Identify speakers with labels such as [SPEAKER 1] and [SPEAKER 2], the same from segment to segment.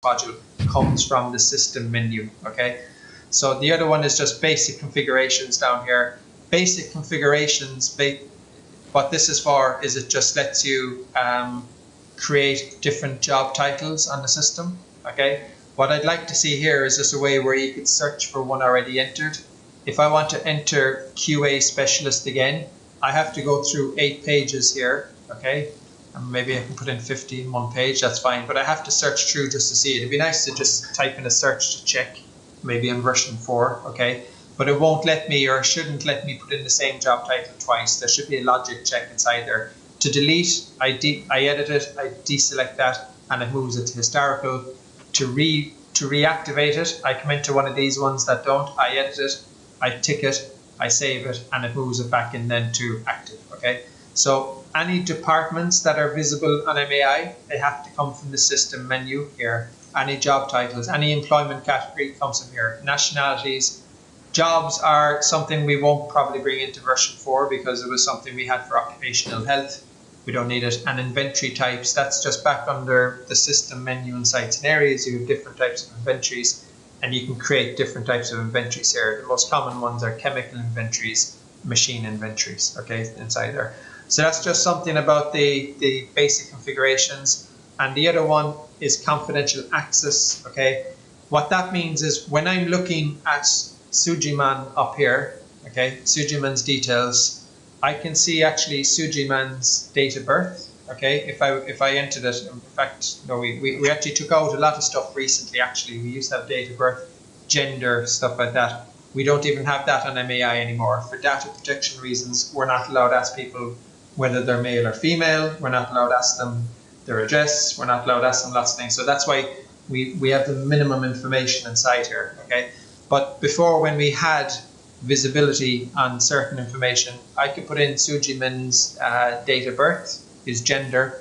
[SPEAKER 1] module comes from the system menu. Okay, so the other one is just basic configurations down here. Basic configurations, what this is for is it just lets you create different job titles on the system. Okay, what I'd like to see here is just a way where you could search for one already entered. If I want to enter QA specialist again, I have to go through 8 pages here. Okay, and maybe I can put in 50 in one page, that's fine, but I have to search through just to see it. It'd be nice to just type in a search to check, maybe in version 4, okay? But it won't let me, or shouldn't let me, put in the same job title twice. There should be a logic check inside there. To delete, I edit it, I deselect that, and it moves it to historical. To reactivate it, I come into one of these ones that don't, I edit it, I tick it, I save it, and it moves it back in then to active, okay? So any departments that are visible on MAI, they have to come from the system menu here. Any job titles, any employment category comes from here. Nationalities, jobs are something we won't probably bring into version 4 because it was something we had for occupational health. We don't need it. And inventory types, that's just back under the system menu in sites and areas. You have different types of inventories and you can create different types of inventories here. The most common ones are chemical inventories, machine inventories, okay, inside there. So that's just something about the basic configurations. And the other one is confidential access, okay? What that means is when I'm looking at Sujiman up here, okay, Sujiman's details, I can see actually Sujiman's date of birth, okay? If I entered it, in fact, no, we actually took out a lot of stuff recently, actually. We used to have date of birth, gender, stuff like that. We don't even have that on MAI anymore. For data protection reasons, we're not allowed to ask people whether they're male or female. We're not allowed to ask them their address. We're not allowed to ask them lots of things. So that's why we have the minimum information inside here, okay? But before, when we had visibility on certain information, I could put in Sujiman's date of birth, his gender,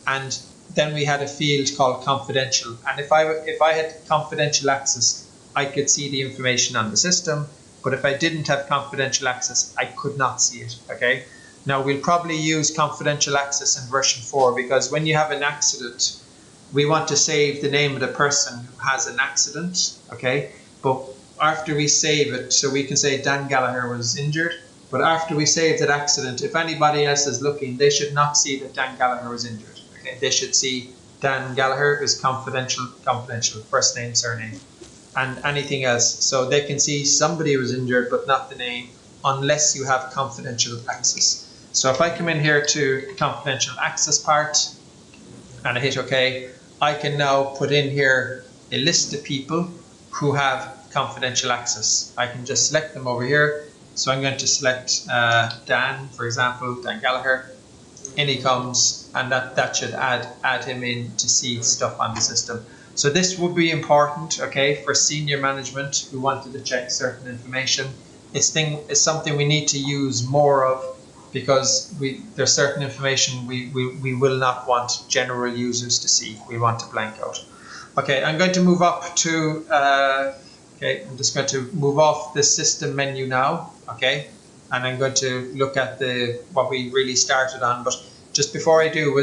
[SPEAKER 1] and then we had a field called confidential. And if I had confidential access, I could see the information on the system. But if I didn't have confidential access, I could not see it, okay? Now, we'll probably use confidential access in version 4 because when you have an accident, we want to save the name of the person who has an accident, okay? But after we save it, so we can say Dan Gallagher was injured, but after we save that accident, if anybody else is looking, they should not see that Dan Gallagher was injured, okay? They should see Dan Gallagher is confidential, first name, surname, and anything else. So they can see somebody was injured, but not the name, unless you have confidential access. So if I come in here to confidential access part and I hit OK, I can now put in here a list of people who have confidential access. I can just select them over here. So I'm going to select Dan, for example, Dan Gallagher. In he comes, and that should add him in to see stuff on the system. So this would be important, okay, for senior management who wanted to check certain information. It's something we need to use more of, because there's certain information we will not want general users to see. We want to blank out. Okay, I'm going to move up to, okay, I'm just going to move off the system menu now, okay, and I'm going to look at what we really started on. But just before I do,